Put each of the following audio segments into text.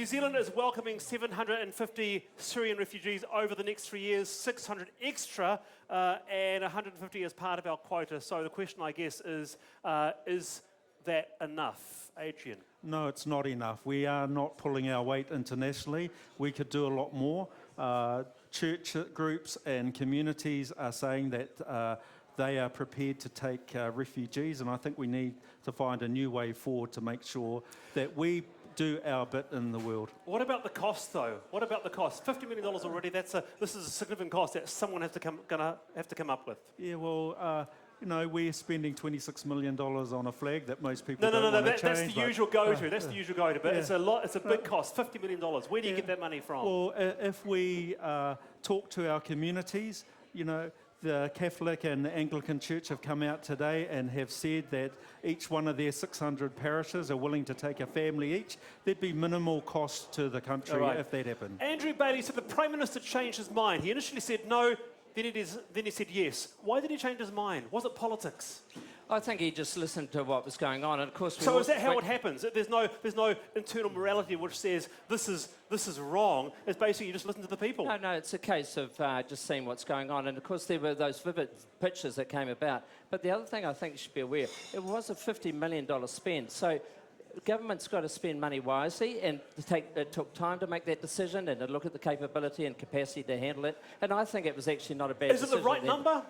New Zealand is welcoming 750 Syrian refugees over the next 3 years, 600 extra, and 150 as part of our quota. So the question, I guess, is that enough? Adrian? No, it's not enough. We are not pulling our weight internationally. We could do a lot more. Church groups and communities are saying that they are prepared to take refugees, and I think we need to find a new way forward to make sure that we do our bit in the world. What about the cost, though? What about the cost? $50 million already. This is a significant cost that someone gonna have to come up with. Yeah, well, you know, we're spending $26 million on a flag that most people don't No. want to change. That's the usual go-to. That's the usual go-to. But it's a lot. It's a big cost. $50 million. Where do you get that money from? Well, if we talk to our communities, you know, the Catholic and the Anglican Church have come out today and have said that each one of their 600 parishes are willing to take a family each. There'd be minimal cost to the country if that happened. Andrew Bailey said the Prime Minister changed his mind. He initially said no, then he said yes. Why did he change his mind? Was it politics? I think he just listened to what was going on, and of course. So is that how it happens? There's no internal morality which says this is wrong. It's basically you just listen to the people. No, it's a case of just seeing what's going on, and of course there were those vivid pictures that came about. But the other thing I think you should be aware, it was a $50 million spend. So government's got to spend money wisely, and it took time to make that decision and to look at the capability and capacity to handle it. And I think it was actually not a bad decision. Is it the right number?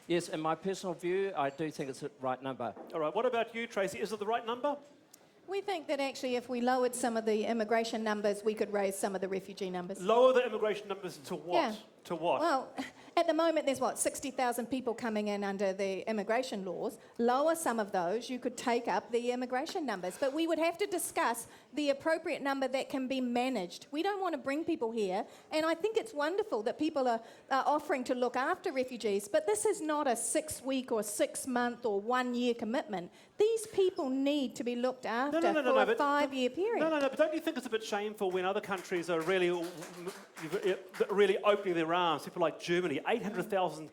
Yes, in my personal view, I do think it's the right number. All right, what about you, Tracy? Is it the right number? We think that actually if we lowered some of the immigration numbers, we could raise some of the refugee numbers. Lower the immigration numbers to what? Yeah. To what? Well, at the moment there's 60,000 people coming in under the immigration laws. Lower some of those, you could take up the immigration numbers. But we would have to discuss the appropriate number that can be managed. We don't want to bring people here. And I think it's wonderful that people are offering to look after refugees. But this is not a 6-week or 6-month or 1-year commitment. These people need to be looked after for a 5-year period. No, but don't you think it's a bit shameful when other countries are really opening their arms? People like Germany, 800,000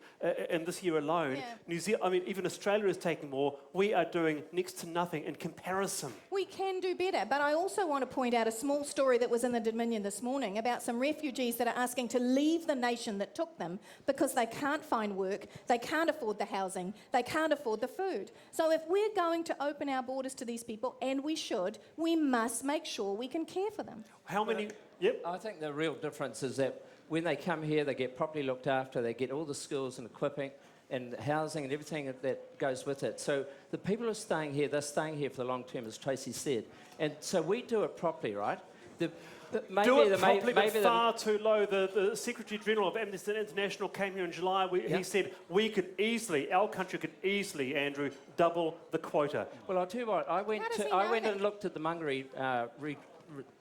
in this year alone. Yeah. New Zealand, I mean, even Australia is taking more. We are doing next to nothing in comparison. We can do better, but I also want to point out a small story that was in the Dominion this morning about some refugees that are asking to leave the nation that took them because they can't find work, they can't afford the housing, they can't afford the food. So if we're going to open our borders to these people, and we should, we must make sure we can care for them. How many? Yep. I think the real difference is that when they come here, they get properly looked after, they get all the skills and equipping and housing and everything that goes with it. So the people who are staying here, they're staying here for the long term, as Tracy said. And so we do it properly, right? Maybe far too low. The Secretary General of Amnesty International came here in July. He said our country could easily, Andrew, double the quota. Well, I'll tell you what, I went and looked at the Mangere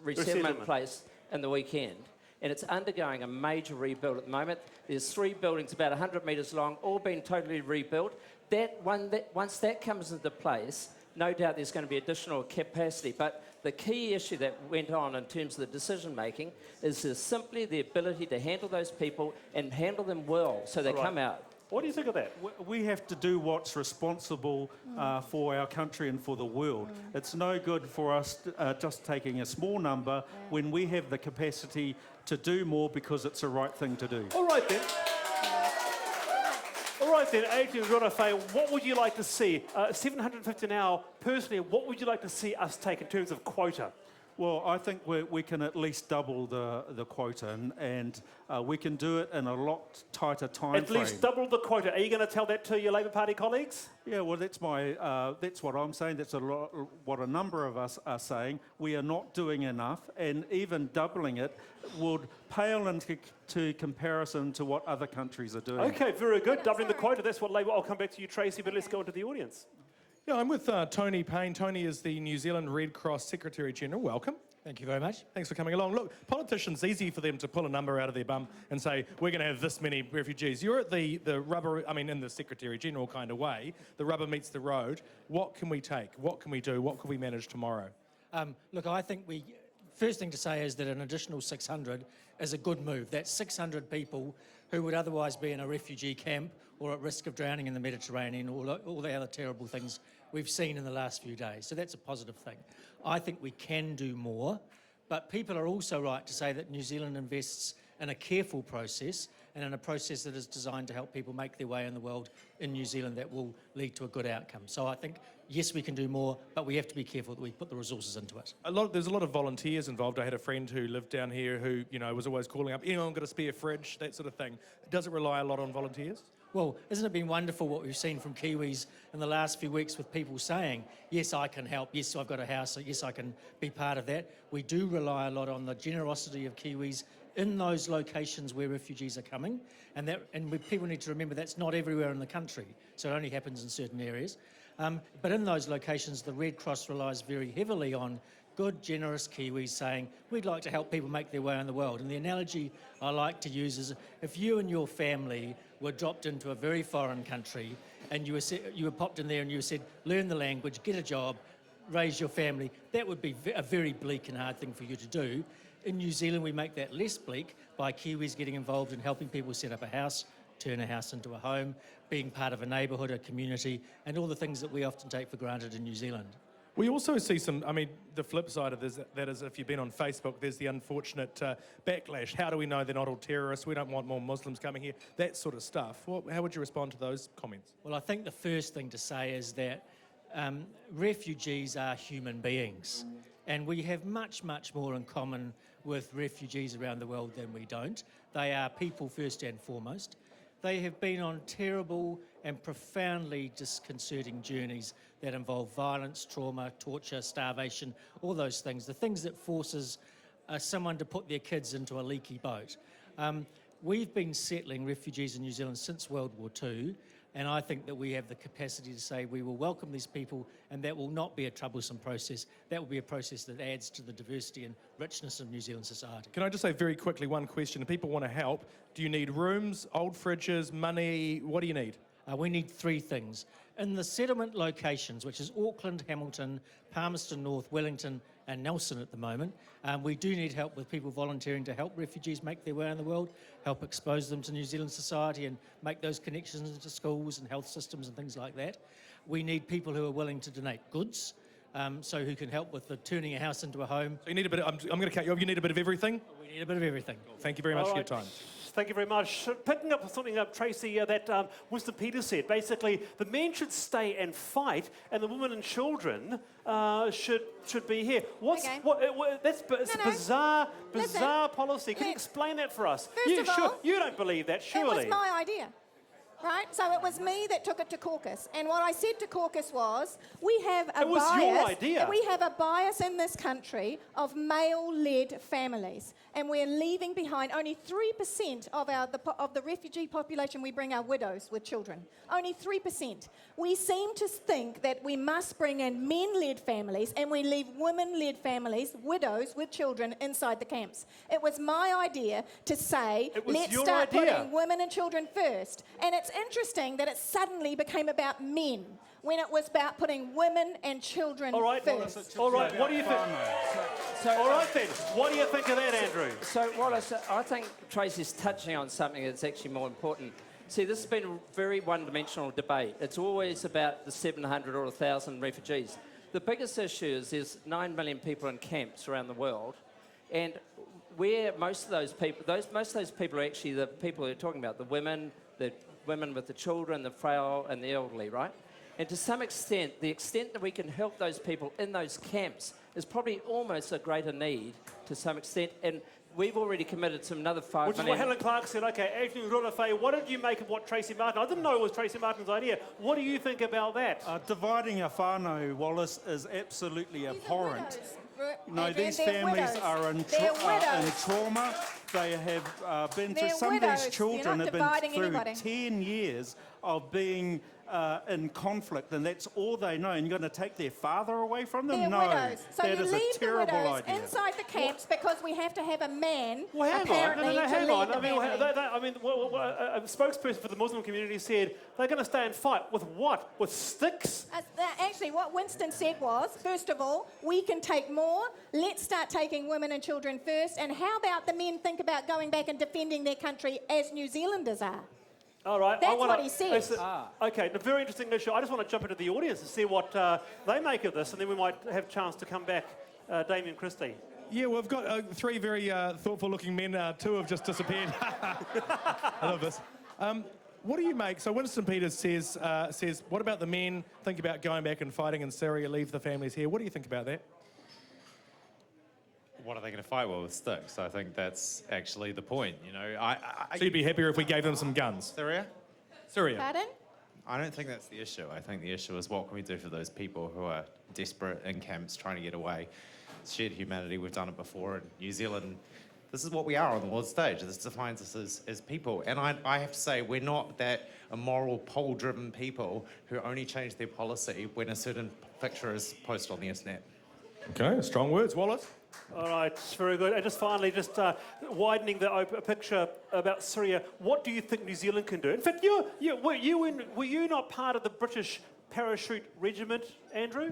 resettlement place in the weekend, and it's undergoing a major rebuild at the moment. There's 3 buildings about 100 metres long, all been totally rebuilt. Once that comes into place, no doubt there's going to be additional capacity. But the key issue that went on in terms of the decision-making is simply the ability to handle those people and handle them well so they come out. What do you think of that? We have to do what's responsible for our country and for the world. It's no good for us just taking a small number when we have the capacity to do more because it's the right thing to do. All right then, Adrian Ronafei, what would you like to see? 750 now, personally, what would you like to see us take in terms of quota? Well, I think we can at least double the quota, and we can do it in a lot tighter time frame. At least double the quota. Are you going to tell that to your Labour Party colleagues? Yeah, well, that's what I'm saying. That's what a number of us are saying. We are not doing enough, and even doubling it would pale into comparison to what other countries are doing. Okay, very good. Doubling the quota. That's what Labour. I'll come back to you, Tracy, but let's go into the audience. Yeah, I'm with Tony Payne. Tony is the New Zealand Red Cross Secretary General. Welcome. Thank you very much. Thanks for coming along. Look, politicians, easy for them to pull a number out of their bum and say, we're going to have this many refugees. You're at the rubber, I mean, in the Secretary General kind of way, the rubber meets the road. What can we take? What can we do? What can we manage tomorrow? Look, I think first thing to say is that an additional 600 is a good move. That's 600 people who would otherwise be in a refugee camp or at risk of drowning in the Mediterranean, all the other terrible things we've seen in the last few days. So that's a positive thing. I think we can do more, But people are also right to say that New Zealand invests in a careful process and in a process that is designed to help people make their way in the world in New Zealand that will lead to a good outcome. So I think, yes, we can do more, but we have to be careful that we put the resources into it. There's a lot of volunteers involved. I had a friend who lived down here who, was always calling up, anyone got a spare fridge, that sort of thing. Does it rely a lot on volunteers? Well, isn't it been wonderful what we've seen from Kiwis in the last few weeks with people saying, yes, I can help, yes, I've got a house, yes, I can be part of that. We do rely a lot on the generosity of Kiwis in those locations where refugees are coming, and people need to remember that's not everywhere in the country, so it only happens in certain areas. But in those locations, the Red Cross relies very heavily on good, generous Kiwis saying, we'd like to help people make their way in the world. And the analogy I like to use is if you and your family were dropped into a very foreign country and you were popped in there and you said, learn the language, get a job, raise your family, that would be a very bleak and hard thing for you to do. In New Zealand, we make that less bleak by Kiwis getting involved in helping people set up a house, turn a house into a home, being part of a neighbourhood, a community, and all the things that we often take for granted in New Zealand. We also see the flip side of this, that is if you've been on Facebook, there's the unfortunate backlash. How do we know they're not all terrorists? We don't want more Muslims coming here, that sort of stuff. How would you respond to those comments? Well, I think the first thing to say is that refugees are human beings, and we have much, much more in common with refugees around the world than we don't. They are people first and foremost. They have been on terrible and profoundly disconcerting journeys that involve violence, trauma, torture, starvation, all those things, the things that forces someone to put their kids into a leaky boat. We've been settling refugees in New Zealand since World War II, and I think that we have the capacity to say we will welcome these people, and that will not be a troublesome process. That will be a process that adds to the diversity and richness of New Zealand society. Can I just say very quickly one question? If people want to help, do you need rooms, old fridges, money? What do you need? We need three things. In the settlement locations, which is Auckland, Hamilton, Palmerston North, Wellington and Nelson at the moment, we do need help with people volunteering to help refugees make their way in the world, help expose them to New Zealand society and make those connections into schools and health systems and things like that. We need people who are willing to donate goods, so who can help with the turning a house into a home. So you need a bit I'm going to cut you off. You need a bit of everything? We need a bit of everything. Thank you very much for your time. Thank you very much. Picking up something Tracy, that Winston Peters said, basically the men should stay and fight, and the women and children should be here. That's bizarre policy. Can you explain that for us? First of all, you don't believe that, surely? It was my idea. Right? So it was me that took it to caucus. And what I said to caucus was, we have a bias. It was your idea. We have a bias in this country of male-led families. And we're leaving behind only 3% of the refugee population we bring are widows with children. Only 3%. We seem to think that we must bring in men-led families and we leave women-led families, widows with children, inside the camps. It was my idea to say, let's start putting women and children first. And it's interesting that it suddenly became about men when it was about putting women and children first. All right, what do you think? All right then, what do you think of that, Andrew? So, Wallace, I think Tracy's touching on something that's actually more important. See, this has been a very one-dimensional debate. It's always about the 700 or 1,000 refugees. The biggest issue is there's 9 million people in camps around the world, and where most of those people are actually the people we're talking about, the women with the children, the frail and the elderly, right? And to some extent, the extent that we can help those people in those camps is probably almost a greater need to some extent. And we've already committed to another 5 million. Which is what Helen Clark said, okay, Anthony Runaway, what did you make of what Tracy Martin... I didn't know it was Tracy Martin's idea. What do you think about that? Dividing a whānau, Wallace, is absolutely abhorrent. No, these they're families widows. are in trauma. They have been through, some of these children have been through 10 years of being in conflict, and that's all they know. And you're going to take their father away from them? They're no, widows. So that you is leave a terrible the widows idea. inside the camps because we have to have a man, Well, hang apparently, on. to lead the family. A spokesperson for the Muslim community said they're going to stay and fight. With what? With sticks? Actually, what Winston said was, first of all, we can take more. Let's start taking women and children first. And how about the men think about going back and defending their country as New Zealanders are? All right. That's what he said. Okay, a very interesting issue. I just want to jump into the audience and see what they make of this, and then we might have a chance to come back. Damien Christie. Yeah, well, we've got three very thoughtful-looking men. Two have just disappeared. I love this. What do you make? So Winston Peters says, what about the men? Think about going back and fighting in Syria, leave the families here. What do you think about that? What are they going to fight with sticks? I think that's actually the point, you know. So you'd be happier if we gave them some guns? Syria? Syria. Pardon? I don't think that's the issue. I think the issue is what can we do for those people who are desperate in camps trying to get away. Shared humanity, we've done it before in New Zealand. This is what we are on the world stage. This defines us as people. And I have to say, we're not that immoral, poll-driven people who only change their policy when a certain picture is posted on the internet. Okay, strong words. Wallace? All right, very good. And just finally, widening the picture about Syria, what do you think New Zealand can do? In fact, were you not part of the British parachute regiment, Andrew?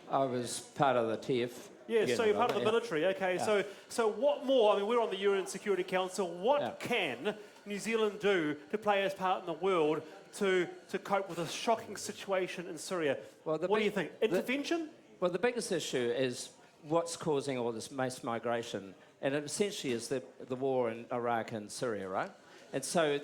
I was part of the TF. Yeah, so you're part of the military. Okay, Yeah. so what more? I mean, we're on the UN Security Council. What can New Zealand do to play its part in the world to cope with a shocking situation in Syria? Well, what do you think? Intervention? Well, the biggest issue is what's causing all this mass migration, and it essentially is the war in Iraq and Syria, right? And so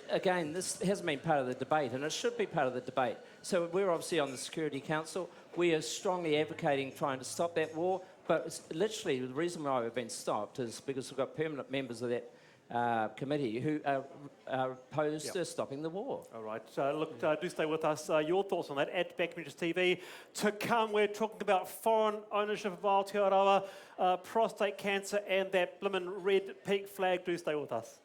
again, this hasn't been part of the debate, and it should be part of the debate. So we're obviously on the Security Council. We are strongly advocating trying to stop that war, but it's literally the reason why we've been stopped is because we've got permanent members of that committee who are opposed to stopping the war. All right, look, do stay with us. Your thoughts on that at Backbenchers TV. To come, we're talking about foreign ownership of Aotearoa, prostate cancer and that blimmin' red peak flag. Do stay with us.